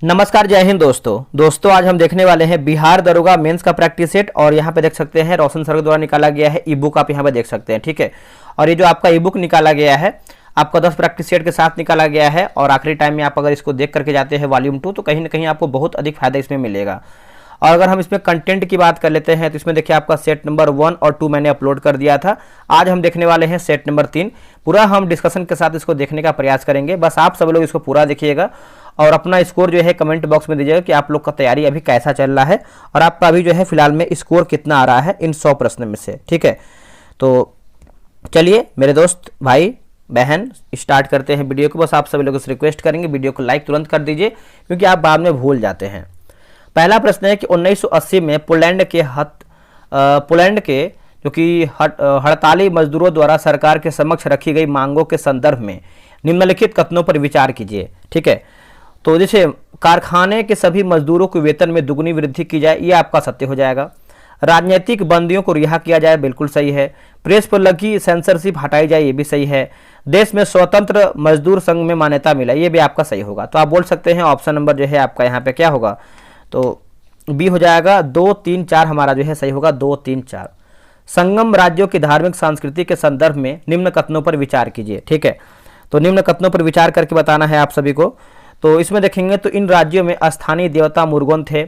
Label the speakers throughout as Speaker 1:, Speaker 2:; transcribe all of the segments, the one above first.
Speaker 1: नमस्कार, जय हिंद दोस्तों आज हम देखने वाले हैं बिहार दरोगा मेंस का प्रैक्टिस सेट। और यहाँ पे देख सकते हैं रोशन सर द्वारा निकाला गया है ई बुक, आप यहाँ पे देख सकते हैं। ठीक है, और ये जो आपका ई बुक निकाला गया है आपका 10 प्रैक्टिस सेट के साथ निकाला गया है। और आखिरी टाइम में आप अगर इसको देख करके जाते हैं वॉल्यूम 2 तो कहीं ना कहीं आपको बहुत अधिक फायदा इसमें मिलेगा। और अगर हम इसमें कंटेंट की बात कर लेते हैं तो इसमें देखिए आपका सेट नंबर 1 और 2 मैंने अपलोड कर दिया था। आज हम देखने वाले हैं सेट नंबर 3। पूरा हम डिस्कशन के साथ इसको देखने का प्रयास करेंगे। बस आप सब लोग इसको पूरा देखिएगा और अपना स्कोर जो है कमेंट बॉक्स में दीजिएगा कि आप लोग का तैयारी अभी कैसा चल रहा है और आपका अभी जो है फिलहाल में स्कोर कितना आ रहा है इन 100 प्रश्न में से। ठीक है, तो चलिए मेरे दोस्त भाई बहन स्टार्ट करते हैं वीडियो को। बस आप सभी लोगों से रिक्वेस्ट करेंगे वीडियो को लाइक तुरंत कर दीजिए क्योंकि आप बाद में भूल जाते हैं। पहला प्रश्न है कि 1980 में पोलैंड के जो कि हड़ताली मजदूरों द्वारा सरकार के समक्ष रखी गई मांगों के संदर्भ में निम्नलिखित कथनों पर विचार कीजिए। ठीक है, तो जैसे कारखाने के सभी मजदूरों के वेतन में दुगनी वृद्धि की जाए, ये आपका सत्य हो जाएगा। राजनीतिक बंदियों को रिहा किया जाए, बिल्कुल सही है। प्रेस पर लगी सेंसरशिप हटाई जाए, ये भी सही है। देश में स्वतंत्र मजदूर संघ में मान्यता मिला, ये भी आपका सही होगा। तो आप बोल सकते हैं ऑप्शन नंबर जो है आपका यहाँ पे क्या होगा, तो बी हो जाएगा। 2, 3, 4 हमारा जो है सही होगा, 2, 3, 4। संगम राज्यों की धार्मिक संस्कृति के संदर्भ में निम्न कथनों पर विचार कीजिए। ठीक है, तो निम्न कथनों पर विचार करके बताना है आप सभी को। तो इसमें देखेंगे तो इन राज्यों में स्थानीय देवता मुर्गोन थे।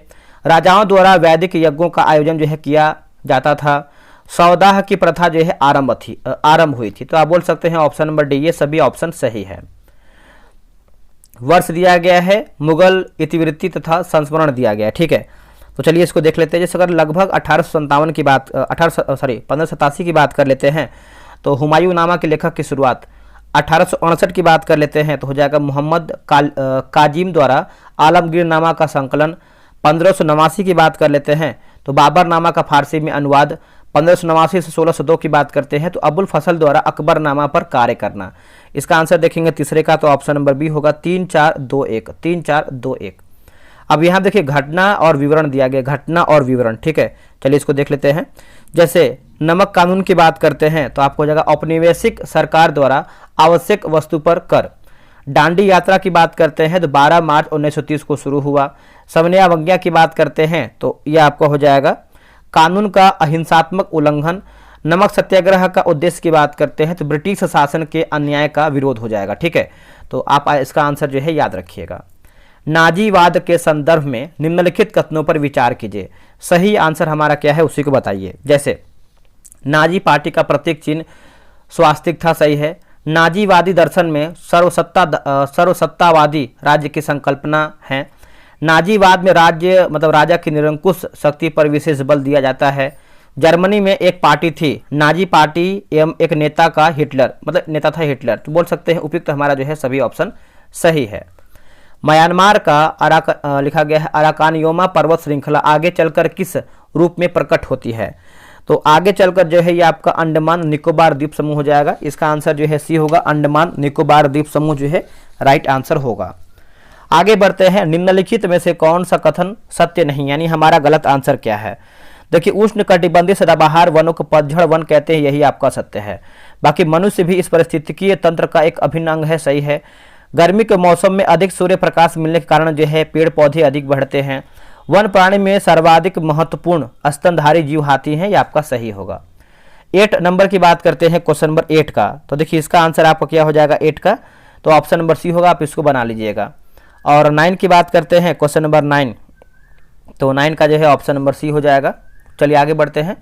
Speaker 1: राजाओं द्वारा वैदिक यज्ञों का आयोजन जो है किया जाता था। सौदाह की प्रथा जो है आरंभ हुई थी। तो आप बोल सकते हैं ऑप्शन नंबर डी, ये सभी ऑप्शन सही है। वर्ष दिया गया है मुगल इतिवृत्ति तथा संस्मरण दिया गया है। ठीक है, तो चलिए इसको देख लेते हैं। जैसे अगर लगभग 1857 की बात 1587 की बात कर लेते हैं तो हुमायूं नामा के लेखक की शुरुआत। 1868 की बात कर लेते हैं तो हो जाएगा मोहम्मद काजिम द्वारा आलमगीर नामा का संकलन। 1589 की बात कर लेते हैं तो बाबर नामा का फारसी में अनुवाद। 1589 से 1602 की बात करते हैं तो अबुल फजल द्वारा अकबर नामा पर कार्य करना। इसका आंसर देखेंगे तीसरे का तो ऑप्शन नंबर बी होगा। 3, 4, 2, 1, 3, 4, 2, 1। अब यहाँ देखिए घटना और विवरण दिया गया, घटना और विवरण। ठीक है, चलिए इसको देख लेते हैं। जैसे नमक कानून की बात करते हैं तो आपको हो जाएगा औपनिवेशिक सरकार द्वारा आवश्यक वस्तु पर कर। डांडी यात्रा की बात करते हैं तो 12 मार्च 1930 को शुरू हुआ। समन्वय अवज्ञा की बात करते हैं तो यह आपको हो जाएगा कानून का अहिंसात्मक उल्लंघन। नमक सत्याग्रह का उद्देश्य की बात करते हैं तो ब्रिटिश शासन के अन्याय का विरोध हो जाएगा। ठीक है, तो आप इसका आंसर जो है याद रखिएगा। नाजीवाद के संदर्भ में निम्नलिखित कथनों पर विचार कीजिए। सही आंसर हमारा क्या है उसी को बताइए। जैसे नाजी पार्टी का प्रतीक चिन्ह स्वास्तिक था, सही है। नाजीवादी दर्शन में सर्वसत्तावादी राज्य की संकल्पना है। नाजीवाद में राज्य मतलब राजा की निरंकुश शक्ति पर विशेष बल दिया जाता है। जर्मनी में एक पार्टी थी नाजी पार्टी एवं एक नेता का हिटलर मतलब नेता था हिटलर। तो बोल सकते हैं उपयुक्त हमारा जो है सभी ऑप्शन सही है। म्यांमार का लिखा गया है अराकानयोमा पर्वत श्रृंखला आगे चलकर किस रूप में प्रकट होती है। तो आगे चलकर जो है ये आपका अंडमान निकोबार द्वीप समूह हो जाएगा। इसका आंसर जो है सी होगा, अंडमान निकोबार द्वीप समूह जो है राइट आंसर होगा। आगे बढ़ते हैं। निम्नलिखित में से कौन सा कथन सत्य नहीं, यानी हमारा गलत आंसर क्या है। देखिए उष्ण कटिबंधीय सदाबहार वनों को पतझड़ वन कहते हैं, यही आपका सत्य है। बाकी मनुष्य भी इस पारिस्थितिकीय तंत्र का एक अभिन्न अंग है, सही है। गर्मी के मौसम में अधिक सूर्य प्रकाश मिलने के कारण जो है पेड़ पौधे अधिक बढ़ते हैं। वन प्राणी में सर्वाधिक महत्वपूर्ण स्तनधारी जीव हाथी हैं, ये आपका सही होगा। 8 नंबर की बात करते हैं, क्वेश्चन नंबर 8 का। तो देखिए इसका आंसर आपका क्या हो जाएगा 8 का, तो ऑप्शन नंबर सी होगा, आप इसको बना लीजिएगा। और 9 की बात करते हैं, क्वेश्चन नंबर 9, तो 9 का जो है ऑप्शन नंबर सी हो जाएगा। चलिए आगे बढ़ते हैं।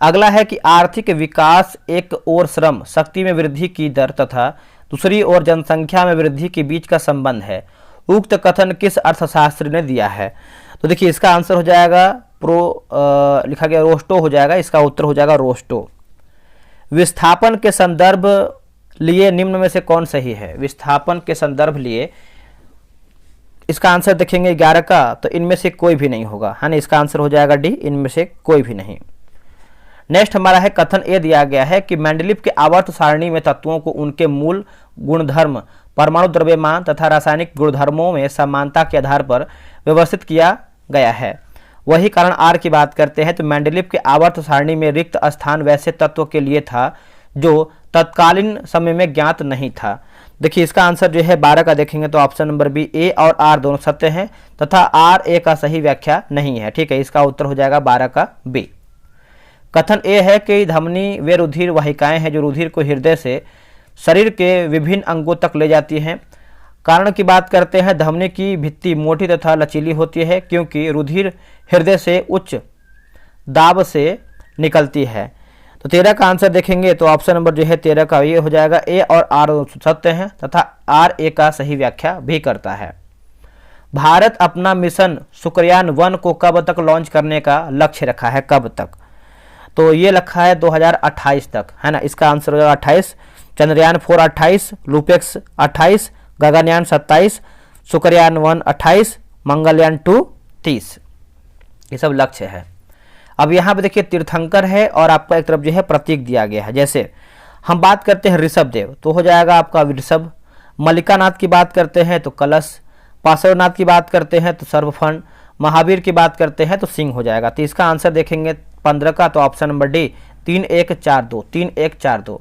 Speaker 1: अगला है कि आर्थिक विकास एक ओर श्रम शक्ति में वृद्धि की दर तथा दूसरी ओर जनसंख्या में वृद्धि के बीच का संबंध है। उक्त कथन किस अर्थशास्त्री ने दिया है। तो देखिए इसका आंसर हो जाएगा लिखा गया रोस्टो हो जाएगा। इसका उत्तर हो जाएगा रोस्टो। विस्थापन के संदर्भ लिए निम्न में से कौन सही है। विस्थापन के संदर्भ लिए इसका आंसर देखेंगे 11 का, तो इनमें से कोई भी नहीं होगा, है ना। इसका आंसर हो जाएगा डी, इनमें से कोई भी नहीं। नेक्स्ट हमारा है कथन ए दिया गया है कि मेंडलीव के आवर्त सारणी में तत्वों को उनके मूल गुणधर्म परमाणु द्रव्यमान तथा रासायनिक गुणधर्मों में समानता के आधार पर व्यवस्थित किया गया है। वही कारण आर की बात करते हैं तो मेंडलीव के आवर्त सारणी में रिक्त स्थान वैसे तत्व के लिए था जो तत्कालीन समय में ज्ञात नहीं था। देखिए इसका आंसर जो है 12 का देखेंगे तो ऑप्शन नंबर बी, ए और आर दोनों सत्य हैं तथा आर ए का सही व्याख्या नहीं है। ठीक है, इसका उत्तर हो जाएगा 12 का बी। कथन ए है कि धमनी वे रुधिर वाहिकाएं हैं जो रुधिर को हृदय से शरीर के विभिन्न अंगों तक ले जाती हैं। कारण की बात करते हैं, धमनी की भित्ति मोटी तथा लचीली होती है क्योंकि रुधिर हृदय से उच्च दाब से निकलती है। तो 13 का आंसर देखेंगे तो ऑप्शन नंबर जो है 13 का ये हो जाएगा, ए और आर सत्य हैं तथा आर ए का सही व्याख्या भी करता है। भारत अपना मिशन शुक्रयान 1 को कब तक लॉन्च करने का लक्ष्य रखा है, कब तक? तो ये रखा है 2028 तक, है ना। इसका आंसर हो जाएगा 28। चंद्रयान 4 28, लूपेक्स 28, गगनयान 27, शुक्रयान 1 28, मंगलयान 2 30। ये सब लक्ष्य है। अब यहाँ पे देखिए तीर्थंकर है और आपका एक तरफ जो है प्रतीक दिया गया है। जैसे हम बात करते हैं ऋषभ देव तो हो जाएगा आपका ऋषभ, मल्लिकानाथ की बात करते हैं तो कलश, पार्श्वनाथ की बात करते हैं तो सर्वफंड, महावीर की बात करते हैं तो सिंह हो जाएगा। तो इसका आंसर देखेंगे 15 का तो ऑप्शन नंबर डी 3142, 3142।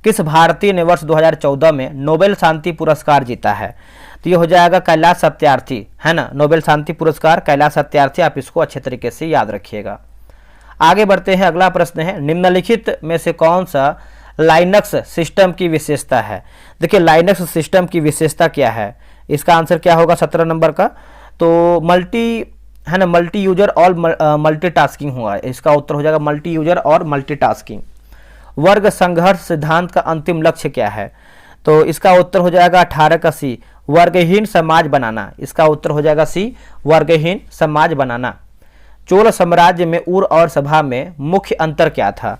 Speaker 1: किस भारतीय ने वर्ष 2014 में नोबेल शांति पुरस्कार जीता है? तो ये हो जाएगा कैलाश सत्यार्थी, है ना। नोबेल शांति पुरस्कार कैलाश सत्यार्थी, आप इसको अच्छे तरीके से याद रखिएगा। आगे बढ़ते हैं, अगला प्रश्न है निम्नलिखित में से कौन सा लाइनक्स सिस्टम की विशेषता है? देखिए लाइनक्स सिस्टम की विशेषता क्या है, इसका आंसर क्या होगा 17 नंबर का? तो मल्टी, है ना, मल्टी यूजर और मल्टीटास्किंग हुआ है। इसका उत्तर हो जाएगा मल्टी यूजर और मल्टीटास्किंग। वर्ग संघर्ष सिद्धांत का अंतिम लक्ष्य क्या है? तो इसका उत्तर हो जाएगा 18 का सी, वर्गहीन समाज बनाना। इसका उत्तर हो जाएगा सी, वर्गहीन समाज बनाना। चोल साम्राज्य में उर और सभा में मुख्य अंतर क्या था?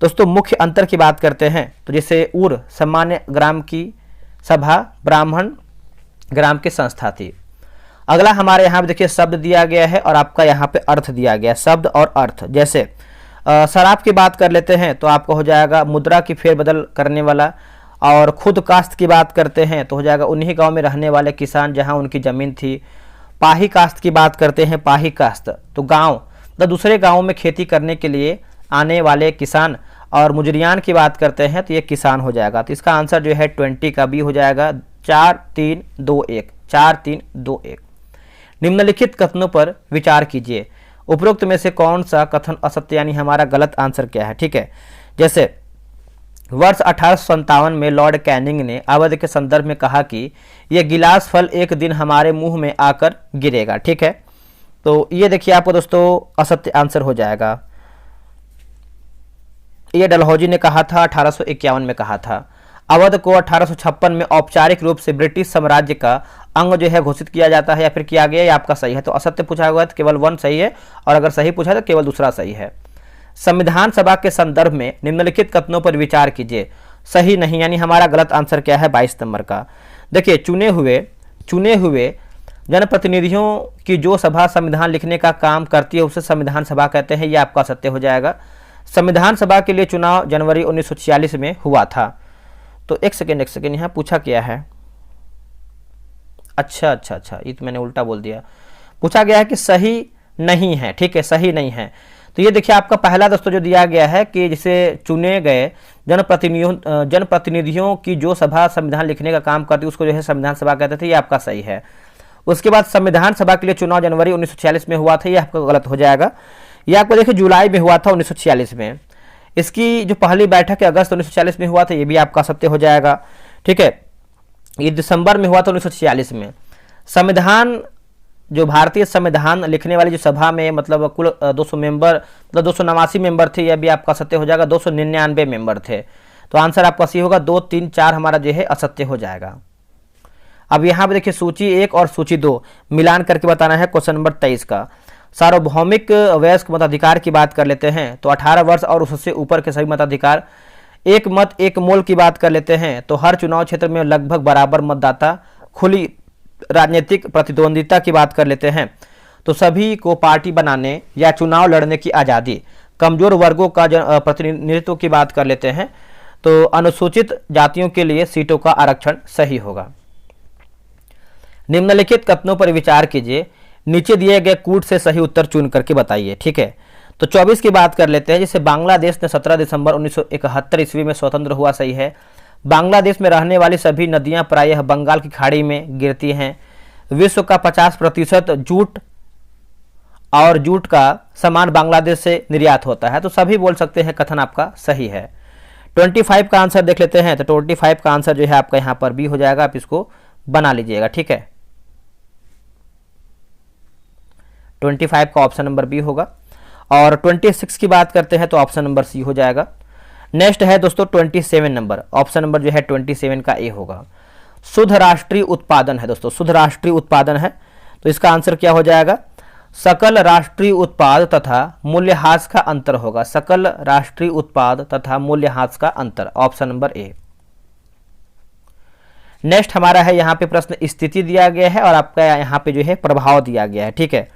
Speaker 1: दोस्तों मुख्य अंतर की बात करते हैं तो जैसे उर सामान्य ग्राम की सभा ब्राह्मण ग्राम की संस्था थी। अगला हमारे यहाँ पे देखिए शब्द दिया गया है और आपका यहाँ पे अर्थ दिया गया है, शब्द और अर्थ। जैसे शराब की बात कर लेते हैं तो आपको हो जाएगा मुद्रा की फेरबदल करने वाला, और खुद काश्त की बात करते हैं तो हो जाएगा उन्हीं गांव में रहने वाले किसान जहां उनकी ज़मीन थी। पाही काश्त की बात करते हैं, पाही काश्त तो गांव तो दूसरे गांव में खेती करने के लिए आने वाले किसान, और मुजरियान की बात करते हैं तो ये किसान हो जाएगा। तो इसका आंसर जो है 20 का बी हो जाएगा, 4 3 2 1, 4 3 2 1। निम्नलिखित कथनों पर विचार कीजिए, उपरोक्त में से कौन सा कथन असत्य यानी हमारा गलत आंसर क्या है? ठीक है, जैसे वर्ष 1857 में लॉर्ड कैनिंग ने अवध के संदर्भ में कहा कि यह गिलास फल एक दिन हमारे मुंह में आकर गिरेगा। ठीक है, तो ये देखिए आपको दोस्तों असत्य आंसर हो जाएगा। ये डलहौजी ने कहा था, 1851 में कहा था। अवध को 1856 में औपचारिक रूप से ब्रिटिश साम्राज्य का अंग जो है घोषित किया जाता है या फिर किया गया, ये आपका सही है। तो असत्य पूछा हुआ है तो केवल 1 सही है, और अगर सही पूछा तो केवल दूसरा सही है। संविधान सभा के संदर्भ में निम्नलिखित कथनों पर विचार कीजिए, सही नहीं यानी हमारा गलत आंसर क्या है 22 नंबर का। देखिए चुने हुए जनप्रतिनिधियों की जो सभा संविधान लिखने का काम करती है उसे संविधान सभा कहते हैं, यह आपका सत्य हो जाएगा। संविधान सभा के लिए चुनाव जनवरी 1946 में हुआ था। तो एक सेकेंड यहाँ पूछा क्या है, अच्छा, ये तो मैंने उल्टा बोल दिया। पूछा गया है कि सही नहीं है। ठीक है, सही नहीं है। तो ये देखिए आपका पहला दोस्तों जो दिया गया है कि जिसे चुने गए जनप्रतिनिधियों की जो सभा संविधान लिखने का काम करती है उसको जो है संविधान सभा कहते थे, ये आपका सही है। उसके बाद संविधान सभा के लिए चुनाव जनवरी 1946 में हुआ था, ये आपका गलत हो जाएगा। ये आपको देखिए जुलाई में हुआ था 1946 में। इसकी जो पहली बैठक है अगस्त 1946 में हुआ था, ये भी आपका सत्य हो जाएगा। ठीक है, ये दिसंबर में हुआ था 1946 में। संविधान जो भारतीय संविधान लिखने वाली जो सभा में मतलब कुल 200 मेंबर मतलब 289 मेंबर थे, यह भी आपका सत्य हो जाएगा। 299 मेंबर थे। तो आंसर आपका सही होगा, 2 3 4 हमारा जो है असत्य हो जाएगा। अब यहाँ पे देखिए सूची 1 और सूची 2 मिलान करके बताना है क्वेश्चन नंबर 23 का। सार्वभौमिक वयस्क मताधिकार की बात कर लेते हैं तो 18 वर्ष और उससे ऊपर के सभी मताधिकार। एक मत एक मोल की बात कर लेते हैं तो हर चुनाव क्षेत्र में लगभग बराबर मतदाता। खुली राजनीतिक प्रतिद्वंदिता की बात कर लेते हैं तो सभी को पार्टी बनाने या चुनाव लड़ने की आज़ादी। कमजोर वर्गों का प्रतिनिधित्व की बात कर लेते हैं तो अनुसूचित जातियों के लिए सीटों का आरक्षण सही होगा। निम्नलिखित कथनों पर विचार कीजिए, नीचे दिए गए कूट से सही उत्तर चुन करके बताइए। ठीक है, तो 24 की बात कर लेते हैं। जैसे बांग्लादेश ने 17 दिसंबर 1971 ईस्वी में स्वतंत्र हुआ, सही है। बांग्लादेश में रहने वाली सभी नदियां प्रायः बंगाल की खाड़ी में गिरती हैं। विश्व का 50% जूट और जूट का सामान बांग्लादेश से निर्यात होता है। तो सभी बोल सकते हैं कथन आपका सही है। 25 का आंसर देख लेते हैं। तो 25 का आंसर जो है आपका यहाँ पर बी हो जाएगा, आप इसको बना लीजिएगा, ठीक है। 25 का ऑप्शन नंबर बी होगा। और 26 की बात करते हैं तो ऑप्शन नंबर सी हो जाएगा। नेक्स्ट है दोस्तों 27 नंबर, ऑप्शन नंबर जो है 27 का ए होगा। शुद्ध राष्ट्रीय उत्पादन है दोस्तों, शुद्ध राष्ट्रीय उत्पादन है, तो इसका आंसर क्या हो जाएगा? सकल राष्ट्रीय उत्पाद तथा मूल्यह्रास का अंतर होगा। सकल राष्ट्रीय उत्पाद तथा मूल्यह्रास का अंतर, ऑप्शन नंबर ए। नेक्स्ट हमारा है यहाँ पे प्रश्न स्थिति दिया गया है और आपका यहाँ पे जो है प्रभाव दिया गया है, ठीक है।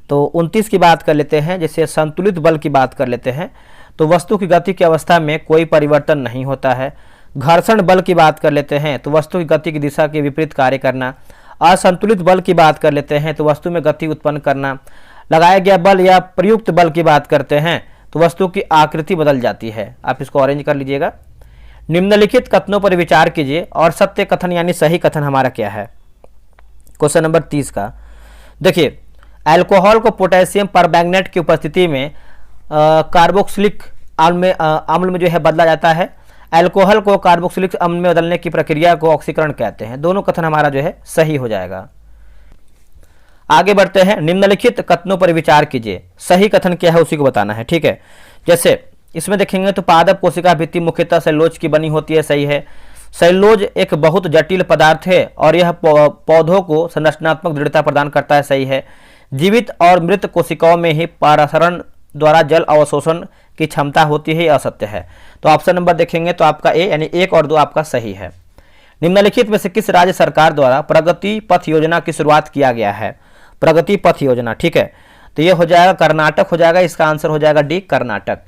Speaker 1: तो 29 की बात कर लेते हैं। जैसे संतुलित बल की बात कर लेते हैं तो वस्तु की गति की अवस्था में कोई परिवर्तन नहीं होता है। घर्षण बल की बात कर लेते हैं तो वस्तु की गति की दिशा के विपरीत कार्य करना। असंतुलित बल की बात कर लेते हैं तो वस्तु में गति उत्पन्न करना। लगाया गया बल या प्रयुक्त बल की बात करते हैं तो वस्तु की आकृति बदल जाती है। आप इसको ऑरेंज कर लीजिएगा। निम्नलिखित कथनों पर विचार कीजिए और सत्य कथन यानी सही कथन हमारा क्या है? क्वेश्चन नंबर 30 का देखिए, अल्कोहल को पोटेशियम परमैंगनेट की उपस्थिति में कार्बोक्सिलिक अम्ल में जो है बदला जाता है। अल्कोहल को कार्बोक्सिलिक अम्ल में बदलने की प्रक्रिया को ऑक्सीकरण कहते हैं। दोनों कथन हमारा जो है सही हो जाएगा। आगे बढ़ते हैं। निम्नलिखित कथनों पर विचार कीजिए, सही कथन क्या है उसी को बताना है, ठीक है। जैसे इसमें देखेंगे तो पादप कोशिका भित्ति मुख्यतः सेलुलोज की बनी होती है, सही है। सेलुलोज एक बहुत जटिल पदार्थ है और यह पौधों को संरचनात्मक दृढ़ता प्रदान करता है, सही है। जीवित और मृत कोशिकाओं में ही पारासरण द्वारा जल अवशोषण की क्षमता होती है, असत्य है। तो ऑप्शन नंबर देखेंगे तो आपका ए यानी 1 और 2 आपका सही है। निम्नलिखित में से किस राज्य सरकार द्वारा प्रगति पथ योजना की शुरुआत किया गया है? प्रगति पथ योजना, ठीक है। तो ये हो जाएगा कर्नाटक हो जाएगा, इसका आंसर हो जाएगा डी कर्नाटक।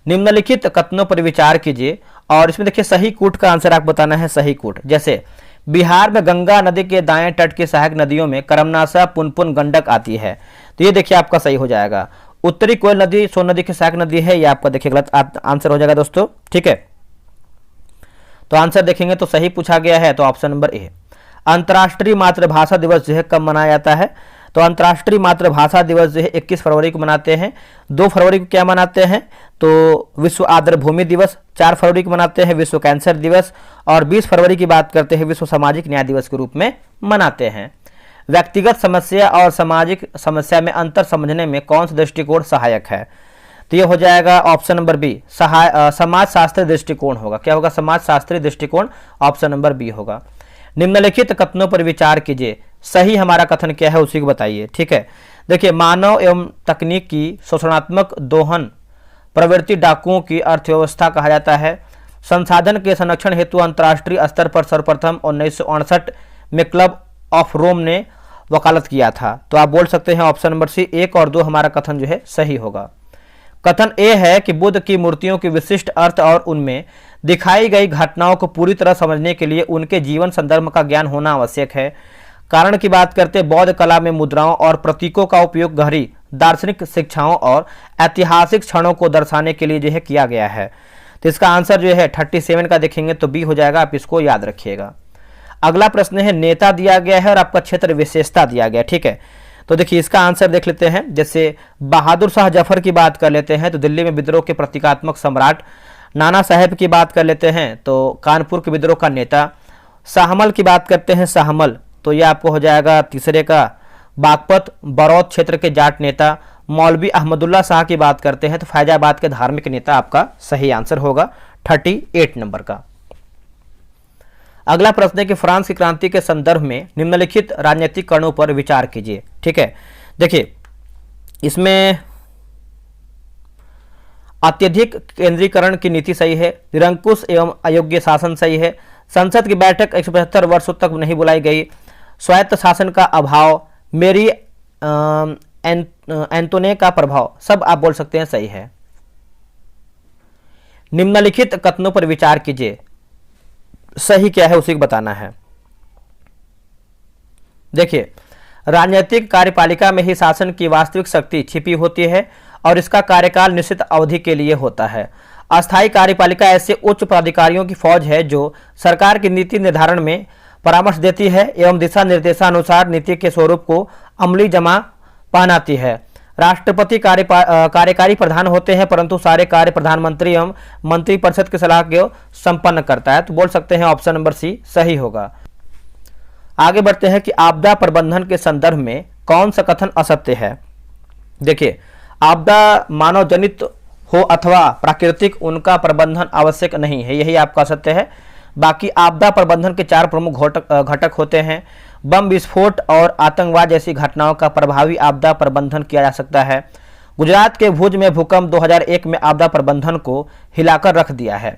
Speaker 1: निम्नलिखित कथनों पर विचार कीजिए और इसमें देखिए सही कूट का आंसर आपको बताना है, सही कूट। जैसे बिहार में गंगा नदी के दाएं तट की सहायक नदियों में करमनाशा, पुनपुन, गंडक आती है। तो ये देखिए आपका सही हो जाएगा। उत्तरी कोयल नदी सोन नदी की सहायक नदी है, ये आपका देखिए गलत आंसर हो जाएगा दोस्तों, ठीक है। तो आंसर देखेंगे तो सही पूछा गया है, तो ऑप्शन नंबर ए। अंतर्राष्ट्रीय मातृभाषा दिवस जो है कब मनाया जाता है? तो अंतर्राष्ट्रीय मातृभाषा दिवस जो है 21 फरवरी को मनाते हैं। 2 फरवरी को क्या मनाते हैं? तो विश्व आर्द्र भूमि दिवस। 4 फरवरी को मनाते हैं विश्व कैंसर दिवस और 20 फरवरी की बात करते हैं विश्व सामाजिक न्याय दिवस के रूप में मनाते हैं। व्यक्तिगत समस्या और सामाजिक समस्या में अंतर समझने में कौन सा दृष्टिकोण सहायक है? तो ये हो जाएगा ऑप्शन नंबर बी, समाज शास्त्रीय दृष्टिकोण होगा। क्या होगा? समाज शास्त्रीय दृष्टिकोण, ऑप्शन नंबर बी होगा। निम्नलिखित कथनों पर विचार कीजिए, सही हमारा कथन क्या है उसी को बताइए, ठीक है। देखिए, मानव एवं तकनीक की शोषणात्मक दोहन प्रवृत्ति डाकुओं की अर्थव्यवस्था कहा जाता है। संसाधन के संरक्षण हेतु अंतर्राष्ट्रीय स्तर पर सर्वप्रथम 1968 में क्लब ऑफ रोम ने वकालत किया था। तो आप बोल सकते हैं ऑप्शन नंबर सी, 1 और 2 हमारा कथन जो है सही होगा। कथन ए है कि बुद्ध की मूर्तियों के विशिष्ट अर्थ और उनमें दिखाई गई घटनाओं को पूरी तरह समझने के लिए उनके जीवन संदर्भ का ज्ञान होना आवश्यक है। कारण की बात करते बौद्ध कला में मुद्राओं और प्रतीकों का उपयोग गहरी दार्शनिक शिक्षाओं और ऐतिहासिक क्षणों को दर्शाने के लिए जो है किया गया है। तो इसका आंसर जो है 37 का देखेंगे तो बी हो जाएगा, आप इसको याद रखिएगा। अगला प्रश्न है, नेता दिया गया है और आपका क्षेत्र विशेषता दिया गया, ठीक है। तो देखिए इसका आंसर देख लेते हैं। जैसे बहादुर शाह जफर की बात कर लेते हैं तो दिल्ली में विद्रोह के प्रतीकात्मक सम्राट। नाना साहेब की बात कर लेते हैं तो कानपुर के विद्रोह का नेता। शाहमल की बात करते हैं, शाहमल तो ये आपको हो जाएगा तीसरे का। बागपत बरौत क्षेत्र के जाट नेता। मौलवी अहमदुल्ला शाह की बात करते हैं तो फैजाबाद के धार्मिक नेता आपका सही आंसर होगा 38 नंबर का। अगला प्रश्न है कि फ्रांस की क्रांति के संदर्भ में निम्नलिखित राजनीतिक कारणों पर विचार कीजिए, ठीक है। देखिए इसमें अत्यधिक केंद्रीकरण की नीति सही है। निरंकुश एवं अयोग्य शासन सही है। संसद की बैठक 175 वर्षों तक नहीं बुलाई गई। स्वायत्त शासन का अभाव। मेरी एंटोने का प्रभाव, सब आप बोल सकते हैं सही है। निम्नलिखित कथनों पर विचार कीजिए, सही क्या है उसी को बताना है। देखिए राजनीतिक कार्यपालिका में ही शासन की वास्तविक शक्ति छिपी होती है और इसका कार्यकाल निश्चित अवधि के लिए होता है। अस्थायी कार्यपालिका ऐसे उच्च पदाधिकारियों की फौज है जो सरकार की नीति निर्धारण में परामर्श देती है एवं दिशा निर्देशानुसार नीति के स्वरूप को अमली जमा पहनाती है। राष्ट्रपति कार्यकारी प्रधान होते हैं, परंतु सारे कार्य प्रधानमंत्री एवं मंत्रिपरिषद की सलाह को संपन्न करता है। तो बोल सकते हैं ऑप्शन नंबर सी सही होगा। आगे बढ़ते हैं कि आपदा प्रबंधन के संदर्भ में कौन सा कथन असत्य है। देखिए, आपदा मानव जनित हो अथवा प्राकृतिक, उनका प्रबंधन आवश्यक नहीं है, यही आपका सत्य है। बाकी आपदा प्रबंधन के 4 प्रमुख घटक होते हैं। बम विस्फोट और आतंकवाद जैसी घटनाओं का प्रभावी आपदा प्रबंधन किया जा सकता है। गुजरात के भुज में भूकंप 2001 में आपदा प्रबंधन को हिलाकर रख दिया है।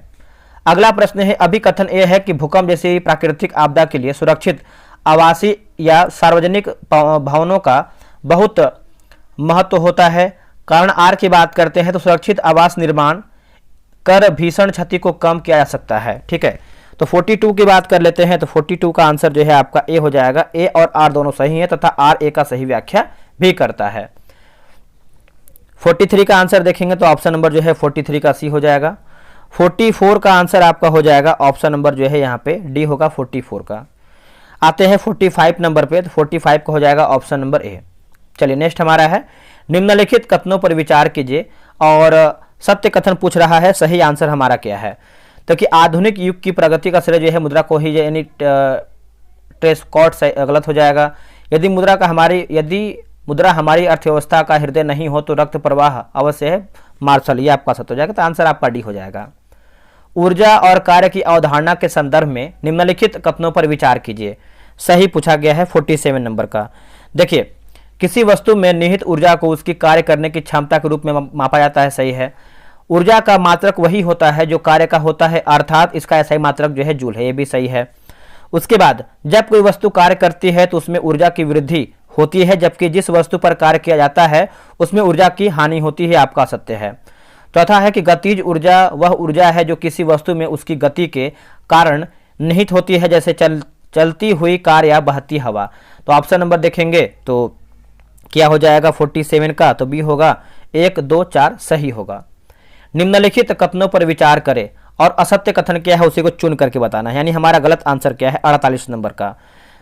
Speaker 1: अगला प्रश्न है, अभी कथन यह है कि भूकंप जैसी प्राकृतिक आपदा के लिए सुरक्षित आवासीय या सार्वजनिक भवनों का बहुत महत्व होता है। कारण आर की बात करते हैं तो सुरक्षित आवास निर्माण कर भीषण क्षति को कम किया जा सकता है। ठीक है, तो 42 की बात कर लेते हैं। तो 42 का आंसर जो है आपका ए हो जाएगा। ए और आर दोनों सही है तथा आर ए का सही व्याख्या भी करता है। 43 का आंसर देखेंगे तो ऑप्शन नंबर जो है 43 का सी हो जाएगा। 44 का आंसर आपका हो जाएगा ऑप्शन नंबर जो है यहाँ पे डी होगा 44 का। आते हैं 45 नंबर पे, तो 45 का हो जाएगा ऑप्शन नंबर ए। चलिए नेक्स्ट हमारा है, निम्नलिखित कथनों पर विचार कीजिए और सत्य कथन पूछ रहा है, सही आंसर हमारा क्या है। तो कि आधुनिक युग की प्रगति का श्रेय जो है मुद्रा को ही, यानी ट्रेस्कॉट से गलत हो जाएगा। यदि मुद्रा हमारी अर्थव्यवस्था का हृदय नहीं हो तो रक्त प्रवाह अवश्य है मार्शल, ये आपका सत्य हो जाएगा। तो आंसर आपका डी हो जाएगा। ऊर्जा और कार्य की अवधारणा के संदर्भ में निम्नलिखित कथनों पर विचार कीजिए, सही पूछा गया है 47 नंबर का। देखिए, किसी वस्तु में निहित ऊर्जा को उसकी कार्य करने की क्षमता के रूप में मापा जाता है, सही है। ऊर्जा का मात्रक वही होता है जो कार्य का होता है, अर्थात इसका ऐसा ही मात्रक जो है जूल है, ये भी सही है। उसके बाद जब कोई वस्तु कार्य करती है तो उसमें ऊर्जा की वृद्धि होती है, जबकि जिस वस्तु पर कार्य किया जाता है उसमें ऊर्जा की हानि होती है, आपका सत्य है। चौथा है कि गतिज ऊर्जा वह ऊर्जा है जो किसी वस्तु में उसकी गति के कारण निहित होती है, जैसे चलती हुई कार या बहती हवा। तो ऑप्शन नंबर देखेंगे तो क्या हो जाएगा 47 का, तो बी होगा 1, 2, 4 सही होगा। निम्नलिखित कथनों पर विचार करें और असत्य कथन क्या है उसी को चुन करके बताना है, यानी हमारा गलत आंसर क्या है 48 नंबर का।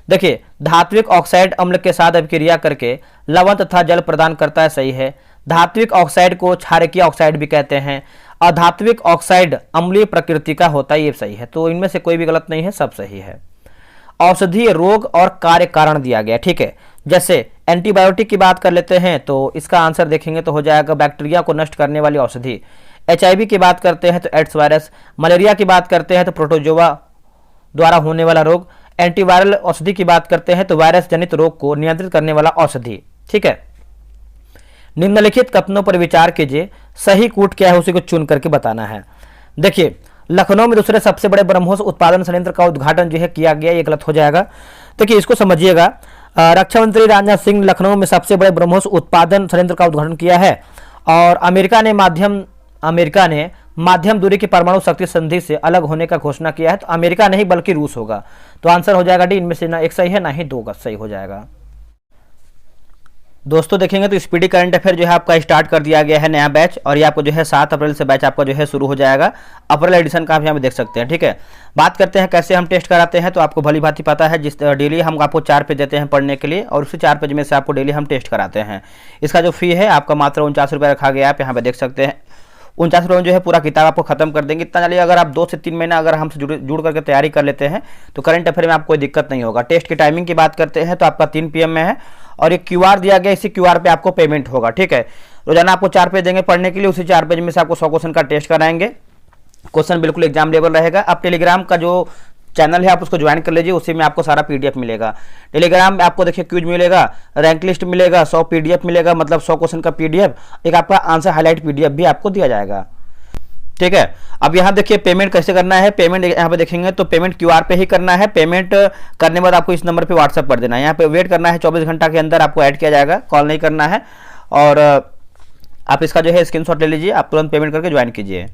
Speaker 1: देखिए, धात्विक ऑक्साइड अम्ल के साथ अभिक्रिया करके लवण तथा जल प्रदान करता है, सही है। धात्विक ऑक्साइड को क्षारकीय ऑक्साइड भी कहते हैं। अधात्विक ऑक्साइड अम्लीय प्रकृति का होता है, ये सही है। तो इनमें से कोई भी गलत नहीं है, सब सही है। औषधीय रोग और कार्य कारण दिया गया, ठीक है। जैसे एंटीबायोटिक की बात कर लेते हैं तो इसका आंसर देखेंगे तो हो जाएगा बैक्टीरिया को नष्ट करने वाली औषधि। HIV की बात करते हैं तो एड्स वायरस। मलेरिया की बात करते हैं तो प्रोटोजोआ द्वारा होने वाला रोग। एंटीवायरल औषधि की बात करते हैं तो वायरस जनित रोग को नियंत्रित करने वाला औषधि, ठीक है। निम्नलिखित कथनों पर विचार कीजिए, सही कूट क्या है उसी को चुन करके बताना है। देखिए, लखनऊ में दूसरे सबसे बड़े ब्रह्मोस उत्पादन संयंत्र का उद्घाटन जो है किया गया, ये गलत हो जाएगा। देखिए, इसको समझिएगा, रक्षा मंत्री राजनाथ सिंह लखनऊ में सबसे बड़े ब्रह्मोस उत्पादन संयंत्र का उद्घाटन किया है और अमेरिका ने माध्यम दूरी की परमाणु शक्ति संधि से अलग होने का घोषणा किया है। तो अमेरिका नहीं बल्कि रूस होगा। तो आंसर हो जाएगा डी, इनमें से ना एक सही है ना ही 2 सही हो जाएगा। दोस्तों देखेंगे तो स्पीडी करंट अफेयर जो है आपका स्टार्ट कर दिया गया है नया बैच, और ये आपको जो है 7 अप्रैल से बैच आपका जो है शुरू हो जाएगा। अप्रैल एडिशन का आप यहाँ पे देख सकते हैं, ठीक है। बात करते हैं कैसे हम टेस्ट कराते हैं, तो आपको भली भांति पता है, जिस डेली हम आपको 4 पेज देते हैं पढ़ने के लिए और उसी 4 पेज में से आपको डेली हम टेस्ट कराते हैं। इसका जो फी है आपका मात्र 49 रुपये रखा गया है, आप यहाँ पे देख सकते हैं। 49 रुपये में जो है पूरा किताब आपको खत्म कर देंगे। इतना चलिए, अगर आप 2 से 3 महीना अगर हमसे जुड़ करके तैयारी कर लेते हैं तो करंट अफेयर में आपको कोई दिक्कत नहीं होगा। टेस्ट की टाइमिंग की बात करते हैं तो आपका 3 PM में है और एक QR दिया गया, इसी QR पे आपको पेमेंट होगा, ठीक है। रोजाना आपको 4 पेज देंगे पढ़ने के लिए, उसी 4 पेज में से आपको 100 क्वेश्चन का टेस्ट कराएंगे। क्वेश्चन बिल्कुल एग्जाम लेवल रहेगा। आप टेलीग्राम का जो चैनल है आप उसको ज्वाइन कर लीजिए, उसी में आपको सारा PDF मिलेगा। टेलीग्राम में आपको देखिए क्यूज मिलेगा, रैंक लिस्ट मिलेगा, 100 PDF मिलेगा, मतलब 100 क्वेश्चन का PDF, एक आपका आंसर हाईलाइट PDF भी आपको दिया जाएगा, ठीक है। अब यहाँ देखिए पेमेंट कैसे करना है। पेमेंट यहाँ पे देखेंगे तो पेमेंट QR पे ही करना है। पेमेंट करने के बाद आपको इस नंबर पे WhatsApp कर देना है। यहाँ पे वेट करना है, 24 घंटा के अंदर आपको ऐड किया जाएगा, कॉल नहीं करना है। और आप इसका जो है स्क्रीनशॉट ले लीजिए, आप तुरंत पेमेंट करके ज्वाइन कीजिए।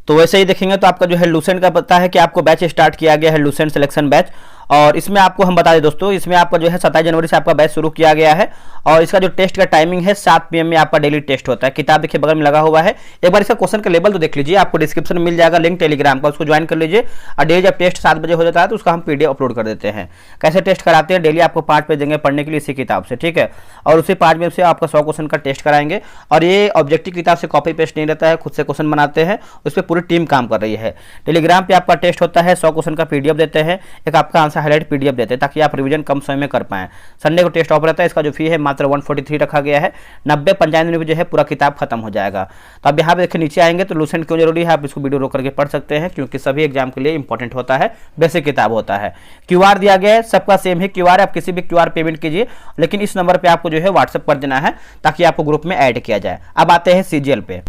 Speaker 1: तो वैसे ही देखेंगे तो आपका जो है लूसेंट का पता है कि आपको बैच स्टार्ट किया गया है, लूसेंट सिलेक्शन बैच, और इसमें आपको हम बता दें दोस्तों, इसमें आपका जो है 27 जनवरी से आपका बैच शुरू किया गया है और इसका जो टेस्ट का टाइमिंग है 7 PM में आपका डेली टेस्ट होता है। किताब देखिए बगल में लगा हुआ है, एक बार इसका क्वेश्चन का लेवल तो देख लीजिए, आपको डिस्क्रिप्शन में मिल जाएगा लिंक टेलीग्राम का, उसको ज्वाइन कर लीजिए। और डेली जब टेस्ट 7 बजे हो जाता है तो उसका हम PDF अपलोड कर देते हैं। कैसे टेस्ट कराते हैं, डेली आपको 5 पेज देंगे पढ़ने के लिए इसी किताब से, ठीक है। और उसी 5 में से आपका 100 क्वेश्चन का टेस्ट कराएंगे और ये ऑब्जेक्टिव किताब से कॉपी पेस्ट नहीं रहता है, खुद से क्वेश्चन बनाते हैं, उस पर पूरी टीम काम कर रही है। टेलीग्राम पे आपका टेस्ट होता है, 100 क्वेश्चन का PDF देते हैं, एक आपका आंसर हाईलाइट PDF देते हैं ताकि आप रिवीजन कम समय में कर पाएं। संडे को टेस्ट ऑफ रहता है, इसका जो फी है मात्र 143 रखा गया है। 90-95 दिन में जो है पूरा किताब खत्म हो जाएगा। तो अब यहाँ पे देखिए नीचे आएंगे तो लूसेंट क्यों जरूरी है, आप इसको वीडियो रोक करके पढ़ सकते हैं क्योंकि सभी एग्जाम के लिए इंपॉर्टेंट होता है, बेसिक किताब होता है। QR दिया गया है, सबका सेम ही QR है, आप किसी भी QR पेमेंट कीजिए, लेकिन इस नंबर पर आपको जो है व्हाट्सएप कर देना है ताकि आपको ग्रुप में ऐड किया जाए। अब आते हैं CGL पे।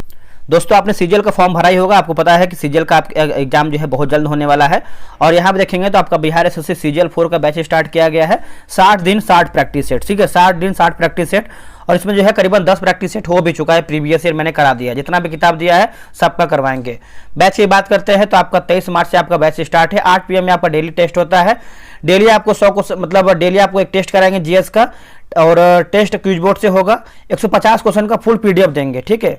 Speaker 1: दोस्तों आपने CGL का फॉर्म भरा ही होगा, आपको पता है कि CGL का एग्जाम जो है बहुत जल्द होने वाला है। और यहाँ पे देखेंगे तो आपका बिहार SSC CGL 4 का बैच स्टार्ट किया गया है। 60 दिन 60 प्रैक्टिस सेट, ठीक है, 60 दिन 60 प्रैक्टिस सेट। और इसमें जो है करीबन 10 प्रैक्टिस सेट हो भी चुका है, प्रीवियस ईयर मैंने करा दिया, जितना भी किताब दिया है सबका करवाएंगे। बैच की बात करते हैं तो आपका 23 मार्च से आपका बैच स्टार्ट है। 8 PM में आपका डेली टेस्ट होता है। डेली आपको 100 क्वेश्चन, मतलब डेली आपको एक टेस्ट कराएंगे GS का, और टेस्ट क्विज बोर्ड से होगा। 150 क्वेश्चन का फुल PDF देंगे, ठीक है।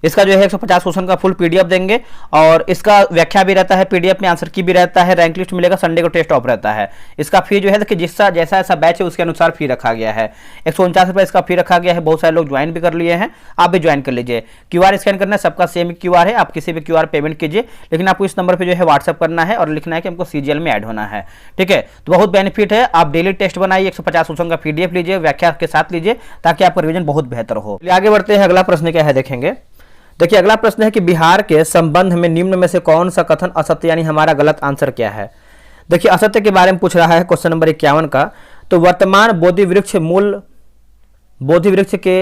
Speaker 1: इसका जो है 150 क्वेश्चन का फुल PDF देंगे और इसका व्याख्या भी रहता है, PDF में आंसर की भी रहता है, रैंक लिस्ट मिलेगा, संडे को टेस्ट ऑफ रहता है। इसका फी जो है कि जैसा ऐसा बैच है उसके अनुसार फी रखा गया है। 149 रुपये इसका फी रखा गया है। बहुत सारे लोग ज्वाइन भी कर लिए हैं, आप भी ज्वाइन कर लीजिए। QR स्कैन करना है, सबका सेम QR है, आप किसी भी QR पेमेंट कीजिए, लेकिन आपको इस नंबर पर जो है व्हाट्सअप करना है और लिखना है कि हमको CGL में ऐड होना है, ठीक है। तो बहुत बेनिफिट है, आप डेली टेस्ट बनाइए, 150 क्वेश्चन का PDF लीजिए, व्याख्या के साथ लीजिए ताकि आपका रिविजन बहुत बेहतर हो। आगे बढ़ते हैं, अगला प्रश्न क्या है देखेंगे। देखिए अगला प्रश्न है कि बिहार के संबंध में निम्न में से कौन सा कथन असत्य, यानी हमारा गलत आंसर क्या है। देखिए असत्य के बारे में पूछ रहा है क्वेश्चन नंबर 51 का। तो वर्तमान बोधि वृक्ष मूल बोधि वृक्ष के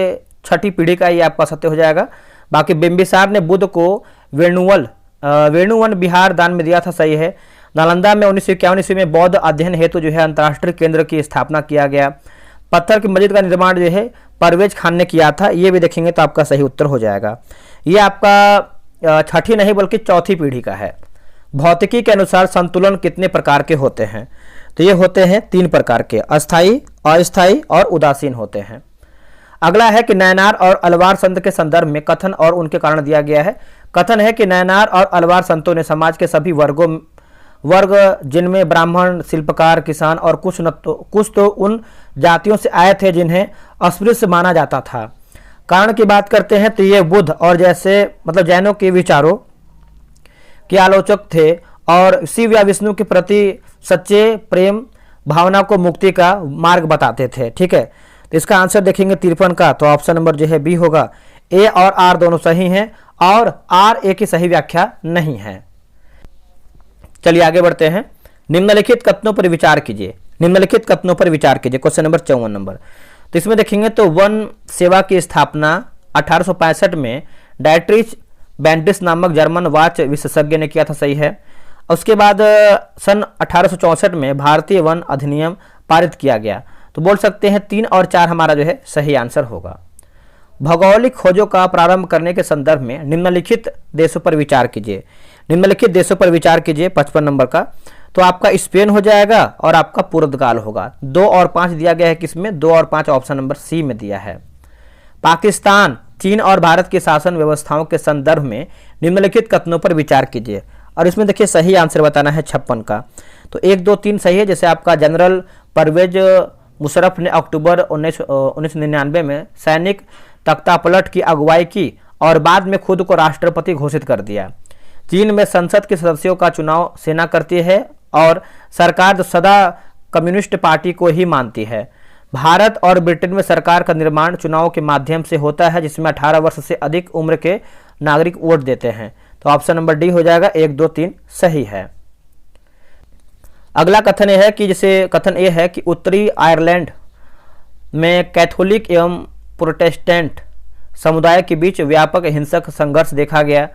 Speaker 1: 6ठी पीढ़ी का ये आपका असत्य हो जाएगा। बाकी बिंबिसार ने बुद्ध को वेणुवन बिहार दान में दिया था, सही है। नालंदा में 1951 ईस्वी में बौद्ध अध्ययन हेतु जो है अंतर्राष्ट्रीय केंद्र की स्थापना किया गया। पत्थर की मस्जिद का निर्माण जो है परवेज खान ने किया था, ये भी देखेंगे तो आपका सही उत्तर हो जाएगा। ये आपका 6ठी नहीं बल्कि 4थी पीढ़ी का है। भौतिकी के अनुसार संतुलन कितने प्रकार के होते हैं, तो ये होते हैं 3 प्रकार के, अस्थाई, अस्थाई और उदासीन होते हैं। अगला है कि नैनार और अलवार संत के संदर्भ में कथन और उनके कारण दिया गया है। कथन है कि नैनार और अलवार संतों ने समाज के सभी वर्ग जिनमें ब्राह्मण, शिल्पकार, किसान और कुछ तो उन जातियों से आए थे जिन्हें अस्पृश्य माना जाता था। कारण की बात करते हैं तो ये बुद्ध और जैसे मतलब जैनों के विचारों के आलोचक थे और शिव या विष्णु के प्रति सच्चे प्रेम भावना को मुक्ति का मार्ग बताते थे, ठीक है। तो इसका आंसर देखेंगे 53 का, तो ऑप्शन नंबर जो है बी होगा। ए और आर दोनों सही हैं और आर ए की सही व्याख्या नहीं है। चलिए आगे बढ़ते हैं। निम्नलिखित कथनों पर विचार कीजिए, निम्नलिखित कथनों पर विचार कीजिए। Question number 54 number. तो इसमें देखेंगे तो वन सेवा की स्थापना 1865 में डायट्रिच बैंडिस नामक जर्मन वाच विशेषज्ञ ने किया था, सही है। उसके बाद सन 1864 में भारतीय वन अधिनियम पारित किया गया। तो बोल सकते हैं 3 और 4 हमारा जो है सही आंसर होगा। भौगोलिक खोजों का प्रारंभ करने के संदर्भ में निम्नलिखित देशों पर विचार कीजिए, निम्नलिखित देशों पर विचार कीजिए 55 नंबर का। तो आपका स्पेन हो जाएगा और आपका पुर्तगाल होगा। 2 और 5 दिया गया है, किसमें 2 और 5 ऑप्शन नंबर सी में दिया है। पाकिस्तान, चीन और भारत की शासन व्यवस्थाओं के संदर्भ में निम्नलिखित कथनों पर विचार कीजिए। और इसमें देखिए सही आंसर बताना है 56 का। तो 1, 2, 3 सही है। जैसे आपका जनरल परवेज मुशर्रफ ने अक्टूबर 1999 में सैनिक तख्तापलट की अगुवाई की और बाद में खुद को राष्ट्रपति घोषित कर दिया। चीन में संसद के सदस्यों का चुनाव सेना करती है और सरकार सदा कम्युनिस्ट पार्टी को ही मानती है। भारत और ब्रिटेन में सरकार का निर्माण चुनाव के माध्यम से होता है जिसमें 18 वर्ष से अधिक उम्र के नागरिक वोट देते हैं। तो ऑप्शन नंबर डी हो जाएगा। 1, 2, 3 सही है। अगला कथन यह है कि जैसे कथन ये है कि उत्तरी आयरलैंड में कैथोलिक एवं प्रोटेस्टेंट समुदाय के बीच व्यापक हिंसक संघर्ष देखा गया।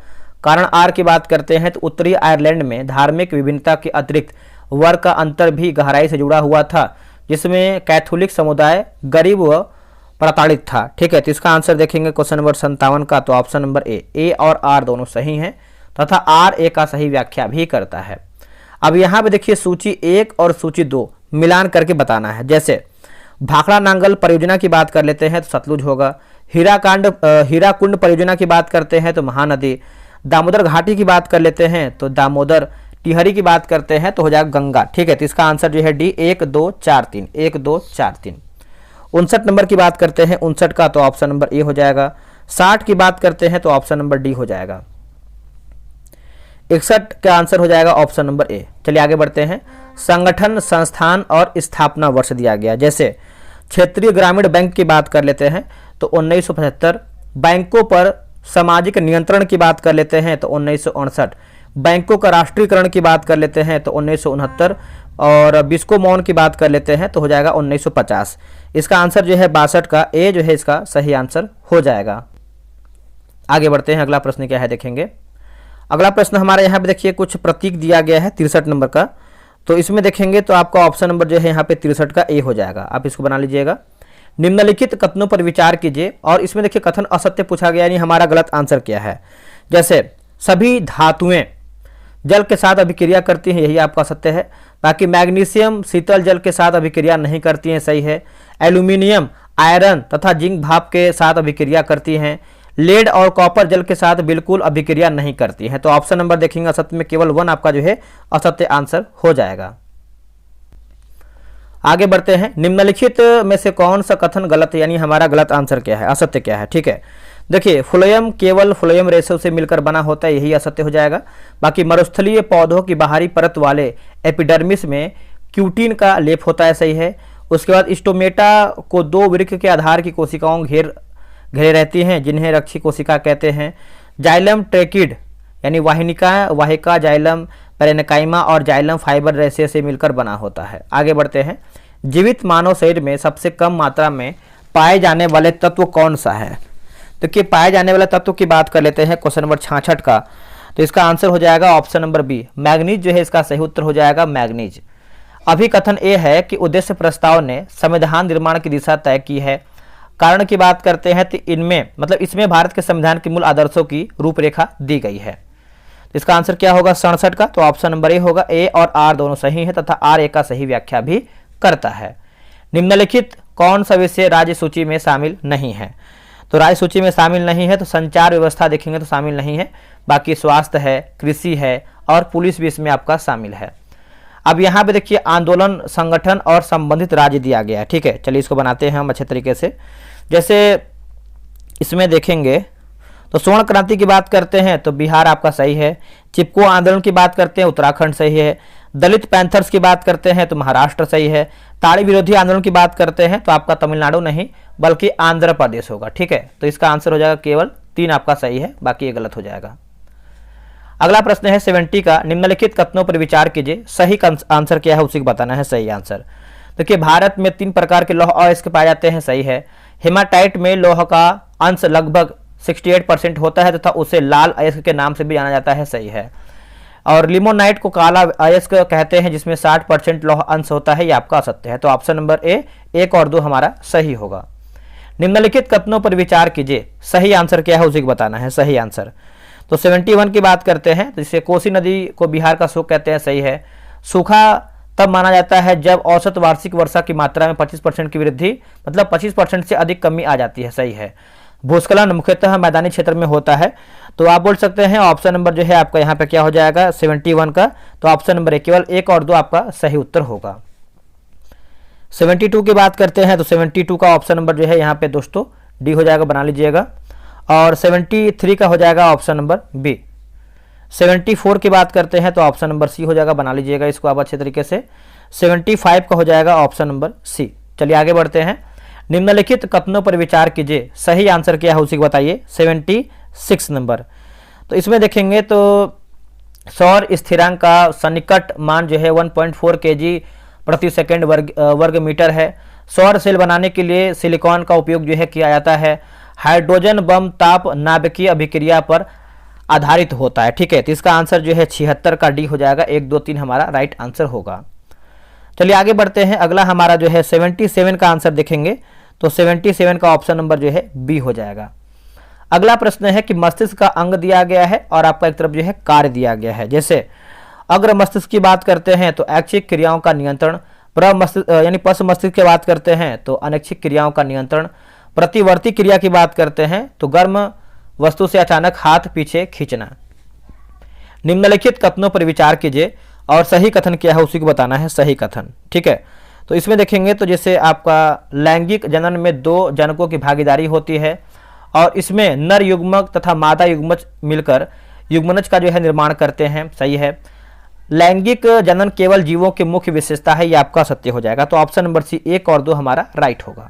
Speaker 1: कारण आर की बात करते हैं तो उत्तरी आयरलैंड में धार्मिक विभिन्नता के अतिरिक्त वर्ग का अंतर भी गहराई से जुड़ा हुआ था, जिसमें कैथोलिक समुदाय गरीब व प्रताड़ित था, ठीक है। तो इसका आंसर देखेंगे क्वेश्चन नंबर 57 का। तो ऑप्शन नंबर ए और आर दोनों सही हैं तथा आर ए का सही व्याख्या भी करता है। अब यहाँ पे देखिए सूची 1 और सूची 2 मिलान करके बताना है। जैसे भाखड़ा नांगल परियोजना की बात कर लेते हैं तो सतलुज होगा, हीराकुंड परियोजना की बात करते हैं तो महानदी, दामोदर घाटी की बात कर लेते हैं तो दामोदर, टिहरी की बात करते हैं तो हो जाएगा गंगा। ठीक है, तो इसका आंसर जो है डी 1 2 4 3, 1 2 4 3। 59 नंबर की बात करते हैं 59 का, तो ऑप्शन नंबर ए हो जाएगा। 60 की बात करते हैं तो ऑप्शन नंबर डी हो जाएगा। 61 का आंसर हो जाएगा ऑप्शन नंबर ए। चलिए आगे बढ़ते हैं। संगठन, संस्थान और स्थापना वर्ष दिया गया। जैसे क्षेत्रीय ग्रामीण बैंक की बात कर लेते हैं तो 1975, बैंकों पर सामाजिक नियंत्रण की बात कर लेते हैं तो 1959, बैंकों का राष्ट्रीयकरण की बात कर लेते हैं तो 1969, और बिस्कोमॉन की बात कर लेते हैं तो हो जाएगा 1950। इसका आंसर जो है 62 का ए जो है इसका सही आंसर हो जाएगा। आगे बढ़ते हैं, अगला प्रश्न क्या है देखेंगे। अगला प्रश्न हमारे यहाँ पे देखिए कुछ प्रतीक दिया गया है 63 नंबर का, तो इसमें देखेंगे तो आपका ऑप्शन नंबर जो है यहाँ पे 63 का ए हो जाएगा। आप इसको बना लीजिएगा। निम्नलिखित कथनों पर विचार कीजिए, और इसमें देखिए कथन असत्य पूछा गया, यानी हमारा गलत आंसर क्या है। जैसे सभी धातुएं जल के साथ अभिक्रिया करती हैं, यही आपका सत्य है। बाकी मैग्नीशियम शीतल जल के साथ अभिक्रिया नहीं करती हैं, सही है। एल्यूमिनियम, आयरन तथा जिंक भाप के साथ अभिक्रिया करती हैं। लेड और कॉपर जल के साथ बिल्कुल अभिक्रिया नहीं करती है। तो ऑप्शन नंबर देखेंगे असत्य में केवल 1 आपका जो है असत्य आंसर हो जाएगा। आगे बढ़ते हैं। निम्नलिखित में से कौन सा कथन गलत है, यानी हमारा गलत आंसर क्या है, असत्य क्या है। ठीक है, देखिए फ्लोएम केवल फ्लोएम रेशे से मिलकर बना होता है, यही असत्य हो जाएगा। बाकी मरुस्थलीय पौधों की बाहरी परत वाले एपिडर्मिस में क्यूटिन का लेप होता है, सही है। उसके बाद स्टोमेटा को 2 वृक्क के आधार की कोशिकाओं घेरे रहती हैं, जिन्हें रक्षी कोशिका कहते हैं। जाइलम ट्रेकिड यानी वाहिका जाइलम पेरेन्काइमा और जाइलम फाइबर रेशे से मिलकर बना होता है। आगे बढ़ते हैं। जीवित मानव शरीर में सबसे कम मात्रा में पाए जाने वाले तत्व कौन सा है। देखिए पाए जाने वाले तत्व की बात कर लेते हैं क्वेश्चन नंबर 66 का, तो इसका आंसर हो जाएगा ऑप्शन नंबर बी, मैग्नीज जो है इसका सही उत्तर हो जाएगा, मैग्नीज। अभी कथन ए है कि उद्देश्य प्रस्ताव ने संविधान निर्माण की दिशा तय की है। कारण की बात करते हैं तो इसमें भारत के संविधान के मूल आदर्शों की रूपरेखा दी गई है। इसका आंसर क्या होगा 67 का, तो ऑप्शन नंबर ए होगा। ए और आर दोनों सही है तथा आर ए का सही व्याख्या भी करता है। निम्नलिखित कौन सा विषय राज्य सूची में शामिल नहीं है। तो राज्य सूची में शामिल नहीं है तो संचार व्यवस्था देखेंगे तो शामिल नहीं है। बाकी स्वास्थ्य है, कृषि है और पुलिस भी इसमें आपका शामिल है। अब यहाँ पे देखिए आंदोलन, संगठन और संबंधित राज्य दिया गया है। ठीक है, चलिए इसको बनाते हैं हम अच्छे तरीके से। जैसे इसमें देखेंगे तो स्वर्ण क्रांति की बात करते हैं तो बिहार आपका सही है। चिपको आंदोलन की बात करते हैं उत्तराखंड सही है। दलित पैंथर्स की बात करते हैं तो महाराष्ट्र सही है। ताड़ी विरोधी आंदोलन की बात करते हैं तो आपका तमिलनाडु नहीं बल्कि आंध्र प्रदेश होगा। ठीक है, तो इसका आंसर हो जाएगा केवल 3 आपका सही है, बाकी ये गलत हो जाएगा। अगला प्रश्न है 70 का। निम्नलिखित कथनों पर विचार कीजिए, सही आंसर क्या है उसी को बताना है सही आंसर। देखिए भारत में 3 प्रकार के लौह अयस्क पाए जाते हैं, सही है। हेमाटाइट में लौह का अंश लगभग 68% होता है तथा उसे लाल अयस्क के नाम से भी जाना जाता है, सही है। और लिमोनाइट को काला अयस्क कहते हैं जिसमें 60% लौह अंश होता है, ये आपका असत्य है। तो ऑप्शन नंबर ए 1 और 2 हमारा सही होगा। निम्नलिखित कथनों पर विचार कीजिए, सही आंसर क्या है उसी को बताना है सही आंसर। तो 71 की बात करते हैं तो इसे कोसी नदी को बिहार का सूख कहते हैं, सही है। सूखा तब माना जाता है जब औसत वार्षिक वर्षा की मात्रा में 25% की वृद्धि, मतलब 25% से अधिक कमी आ जाती है, सही है। भूस्खलन मुख्यतः मैदानी क्षेत्र में होता है, तो आप बोल सकते हैं ऑप्शन नंबर जो है आपका यहाँ पे क्या हो जाएगा 71 का, तो ऑप्शन नंबर केवल 1 और 2 आपका सही उत्तर होगा। 72 की बात करते हैं तो 72 का ऑप्शन नंबर जो है यहाँ पे दोस्तों डी हो जाएगा, बना लीजिएगा। और 73 का हो जाएगा ऑप्शन नंबर बी। 74 की बात करते हैं तो ऑप्शन नंबर सी हो जाएगा, बना लीजिएगा इसको आप अच्छे तरीके से। 75 का हो जाएगा ऑप्शन नंबर सी। चलिए आगे बढ़ते हैं। निम्नलिखित कथनों पर विचार कीजिए, सही आंसर क्या है उसी को बताइए। 76 नंबर, तो इसमें देखेंगे तो सौर स्थिरांक का सन्निकट मान जो है 1.4 kg प्रति सेकेंड वर्ग मीटर है। सौर सेल बनाने के लिए सिलिकॉन का उपयोग जो है किया जाता है। हाइड्रोजन बम ताप नाभिकीय अभिक्रिया पर आधारित होता है। ठीक है, तो इसका आंसर जो है 76 का डी हो जाएगा। 1 2 3 हमारा राइट आंसर होगा। चलिए आगे बढ़ते हैं। अगला हमारा जो है 77 का आंसर देखेंगे तो 77 का ऑप्शन नंबर जो है बी हो जाएगा। अगला प्रश्न है कि मस्तिष्क का अंग दिया गया है और आपका एक तरफ जो है कार्य दिया गया है। जैसे अग्र मस्तिष्क की बात करते हैं तो ऐच्छिक क्रियाओं का नियंत्रण, यानी पश्च मस्तिष्क की बात करते हैं तो अनैच्छिक क्रियाओं का नियंत्रण, प्रतिवर्ती क्रिया की बात करते हैं तो गर्म वस्तु से अचानक हाथ पीछे खींचना। निम्नलिखित कथनों पर विचार कीजिए और सही कथन क्या है उसी को बताना है सही कथन। ठीक है, तो इसमें देखेंगे तो जैसे आपका लैंगिक जनन में 2 जनकों की भागीदारी होती है और इसमें नर युग्मक तथा मादा युग्मज मिलकर युग्मनज का जो है निर्माण करते हैं, सही है। लैंगिक जनन केवल जीवों की मुख्य विशेषता है, ये आपका सत्य हो जाएगा। तो ऑप्शन नंबर सी 1 और 2 हमारा राइट होगा।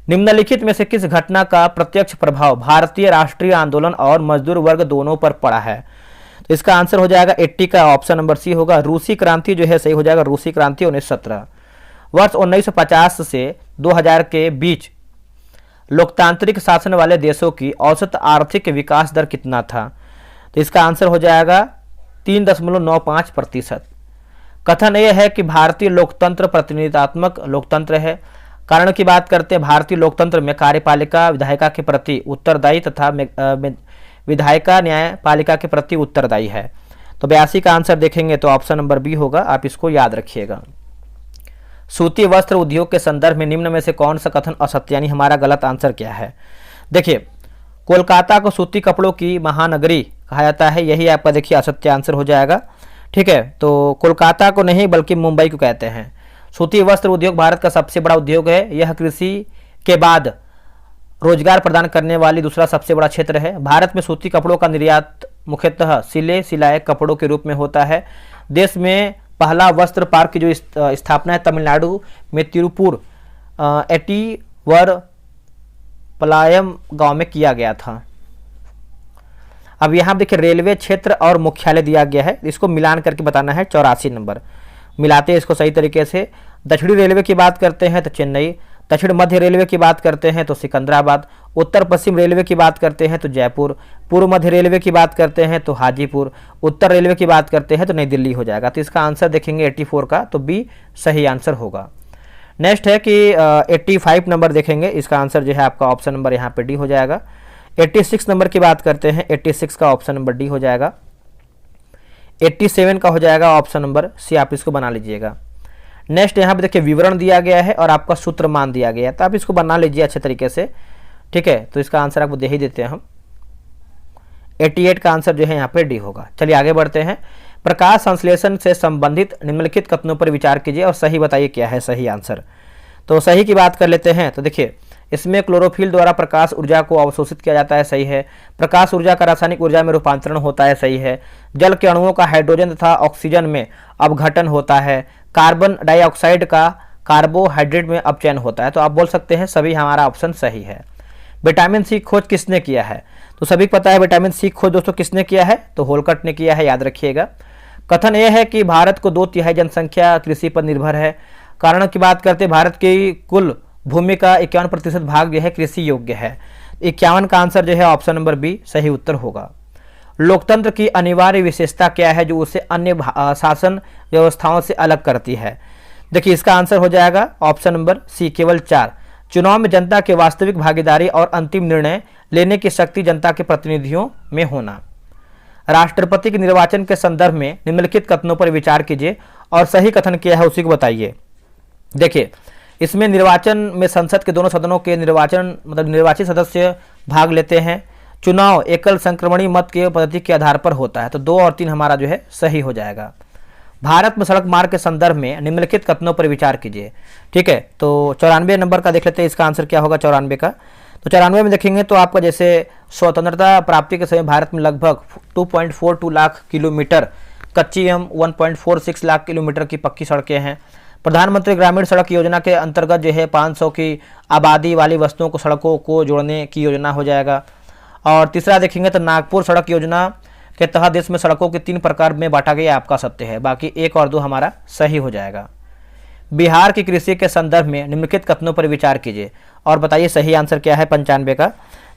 Speaker 1: निम्नलिखित में से किस घटना का प्रत्यक्ष प्रभाव भारतीय राष्ट्रीय आंदोलन और मजदूर वर्ग दोनों पर पड़ा है? तो इसका आंसर हो जाएगा 80 का ऑप्शन नंबर सी होगा, रूसी क्रांति जो है सही हो जाएगा, रूसी क्रांति 1917। वर्ष 1950 से 2000 के बीच लोकतांत्रिक शासन वाले देशों की औसत आर्थिक विकास दर कितना था? तो इसका आंसर हो जाएगा 3.95%। कथन यह है कि भारतीय लोकतंत्र प्रतिनिधित्वात्मक लोकतंत्र है। कारण की बात करते हैं, भारतीय लोकतंत्र में कार्यपालिका विधायिका के प्रति उत्तरदायी तथा विधायिका न्यायपालिका के प्रति उत्तरदायी है। तो 82 का आंसर देखेंगे तो ऑप्शन नंबर बी होगा, आप इसको याद रखिएगा। सूती वस्त्र उद्योग के संदर्भ में निम्न में से कौन सा कथन असत्य, यानी हमारा गलत आंसर क्या है? देखिए, कोलकाता को सूती कपड़ों की महानगरी कहा जाता है, यही आपका देखिए असत्य आंसर हो जाएगा। ठीक है, तो कोलकाता को नहीं बल्कि मुंबई को कहते हैं। सूती वस्त्र उद्योग भारत का सबसे बड़ा उद्योग है। यह कृषि के बाद रोजगार प्रदान करने वाली दूसरा सबसे बड़ा क्षेत्र है। भारत में सूती कपड़ों का निर्यात मुख्यतः सिले सिलाए कपड़ों के रूप में होता है। देश में पहला वस्त्र पार्क की जो स्थापना है तमिलनाडु में तिरुपुर एटीवर पलायम गांव में किया गया था। अब यहाँ देखिए रेलवे क्षेत्र और मुख्यालय दिया गया है, इसको मिलान करके बताना है। 84 नंबर मिलाते हैं इसको सही तरीके से। दक्षिणी रेलवे की बात करते हैं तो चेन्नई, दक्षिण मध्य रेलवे की बात करते हैं तो सिकंदराबाद, उत्तर पश्चिम रेलवे की बात करते हैं तो जयपुर, पूर्व मध्य रेलवे की बात करते हैं तो हाजीपुर, उत्तर रेलवे की बात करते हैं तो नई दिल्ली हो जाएगा। तो इसका आंसर देखेंगे 84 का, तो बी सही आंसर होगा। नेक्स्ट है कि 85 नंबर देखेंगे, इसका आंसर जो है आपका ऑप्शन नंबर यहाँ पे डी हो जाएगा। 86 नंबर की बात करते हैं, 86 का ऑप्शन नंबर डी हो जाएगा। 87 का हो जाएगा ऑप्शन नंबर सी, आप इसको बना लीजिएगा। नेक्स्ट यहाँ पे देखिए विवरण दिया गया है और आपका सूत्र मान दिया गया है, तो आप इसको बना लीजिए अच्छे तरीके से। ठीक है, तो इसका आंसर आपको दे ही देते हैं हम। 88 का आंसर जो है यहाँ पे डी होगा। चलिए आगे बढ़ते हैं। प्रकाश संश्लेषण से संबंधित निम्नलिखित कथनों पर विचार कीजिए और सही बताइए क्या है सही आंसर। तो सही की बात कर लेते हैं। तो देखिए इसमें क्लोरोफिल द्वारा प्रकाश ऊर्जा को अवशोषित किया जाता है, सही है। प्रकाश ऊर्जा का रासायनिक ऊर्जा में रूपांतरण होता है, सही है। जल के अणुओं का हाइड्रोजन तथा ऑक्सीजन में अपघटन होता है। कार्बन डाइऑक्साइड का कार्बोहाइड्रेट में अपचयन होता है। तो आप बोल सकते हैं सभी हमारा ऑप्शन सही है। विटामिन सी खोज किसने किया है? तो सभी को पता है विटामिन सी खोज दोस्तों किसने किया है, तो होलकट ने किया है, याद रखिएगा। कथन यह है कि भारत को 2/3 जनसंख्या कृषि पर निर्भर है। कारण की बात करते हैं, भारत की कुल भूमि का 51% भाग जो है कृषि योग्य है। 51 का आंसर जो है ऑप्शन नंबर बी सही उत्तर होगा। लोकतंत्र की अनिवार्य विशेषता क्या है जो उसे अन्य शासन व्यवस्थाओं से अलग करती है? देखिए इसका आंसर हो जाएगा ऑप्शन नंबर सी, केवल 4। चुनाव में जनता के वास्तविक भागीदारी और अंतिम निर्णय लेने की शक्ति जनता के प्रतिनिधियों में होना। राष्ट्रपति के निर्वाचन के संदर्भ में निम्नलिखित कथनों पर विचार कीजिए और सही कथन क्या है उसी को बताइए। देखिए इसमें निर्वाचन में संसद के दोनों सदनों के निर्वाचित सदस्य भाग लेते हैं। चुनाव एकल संक्रमणी मत के पद्धति के आधार पर होता है। तो 2 और 3 हमारा जो है सही हो जाएगा। भारत में सड़क मार्ग के संदर्भ में निम्नलिखित कथनों पर विचार कीजिए। ठीक है, तो 94 नंबर का देख लेते हैं, इसका आंसर क्या होगा 94 का। तो 94 में देखेंगे तो आपका जैसे स्वतंत्रता प्राप्ति के समय भारत में लगभग 2.42 लाख किलोमीटर कच्ची एवं 1.46 लाख किलोमीटर की पक्की सड़कें हैं। प्रधानमंत्री ग्रामीण सड़क योजना के अंतर्गत जो है 500 की आबादी वाली वस्तुओं को सड़कों को जोड़ने की योजना हो जाएगा। और तीसरा देखेंगे तो नागपुर सड़क योजना के तहत देश में सड़कों के 3 प्रकार में बांटा गया, आपका सत्य है। बाकी 1 और 2 हमारा सही हो जाएगा। बिहार की कृषि के संदर्भ में निम्नलिखित कथनों पर विचार कीजिए और बताइए सही आंसर क्या है 95 का।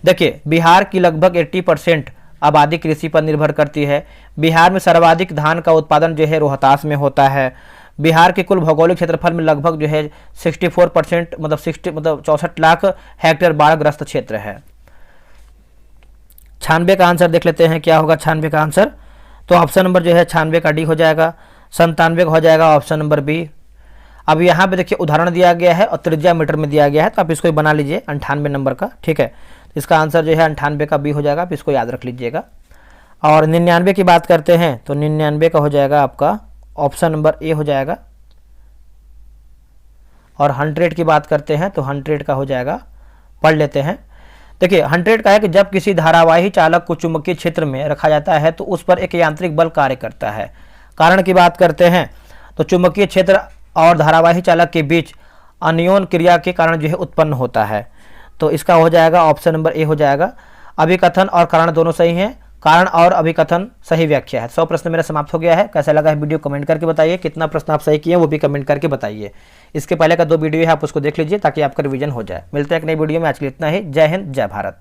Speaker 1: देखिए बिहार की लगभग 80% आबादी कृषि पर निर्भर करती है। बिहार में सर्वाधिक धान का उत्पादन जो है रोहतास में होता है। बिहार के कुल भौगोलिक क्षेत्रफल में लगभग जो है 64% मतलब 64 लाख हेक्टेयर बाढ़ग्रस्त क्षेत्र है। 96 का आंसर देख लेते हैं क्या होगा 96 का आंसर। तो ऑप्शन नंबर जो है 96 का डी हो जाएगा। 97 का हो जाएगा ऑप्शन नंबर बी। अब यहाँ पे देखिए उदाहरण दिया गया है और त्रिज्या मीटर में दिया गया है, तो आप इसको बना लीजिए 98 नंबर का, ठीक है। तो इसका आंसर जो है 98 का बी हो जाएगा, आप इसको याद रख लीजिएगा। और 99 की बात करते हैं तो 99 का हो जाएगा आपका ऑप्शन नंबर ए हो जाएगा। और 100 की बात करते हैं तो 100 का हो जाएगा, पढ़ लेते हैं। देखिए 100 का है कि जब किसी धारावाही चालक को चुंबकीय क्षेत्र में रखा जाता है तो उस पर एक यांत्रिक बल कार्य करता है। कारण की बात करते हैं तो चुंबकीय क्षेत्र और धारावाही चालक के बीच अन्योन क्रिया के कारण जो है उत्पन्न होता है। तो इसका हो जाएगा ऑप्शन नंबर ए हो जाएगा। अभिकथन और कारण दोनों सही हैं, कारण और अभिकथन सही व्याख्या है। 100 प्रश्न मेरा समाप्त हो गया है। कैसा लगा है वीडियो कमेंट करके बताइए, कितना प्रश्न आप सही किए वो भी कमेंट करके बताइए। इसके पहले का 2 वीडियो है, आप उसको देख लीजिए ताकि आपका रिवीजन हो जाए। मिलते हैं एक नई वीडियो में, आज के लिए इतना ही। जय हिंद, जय भारत।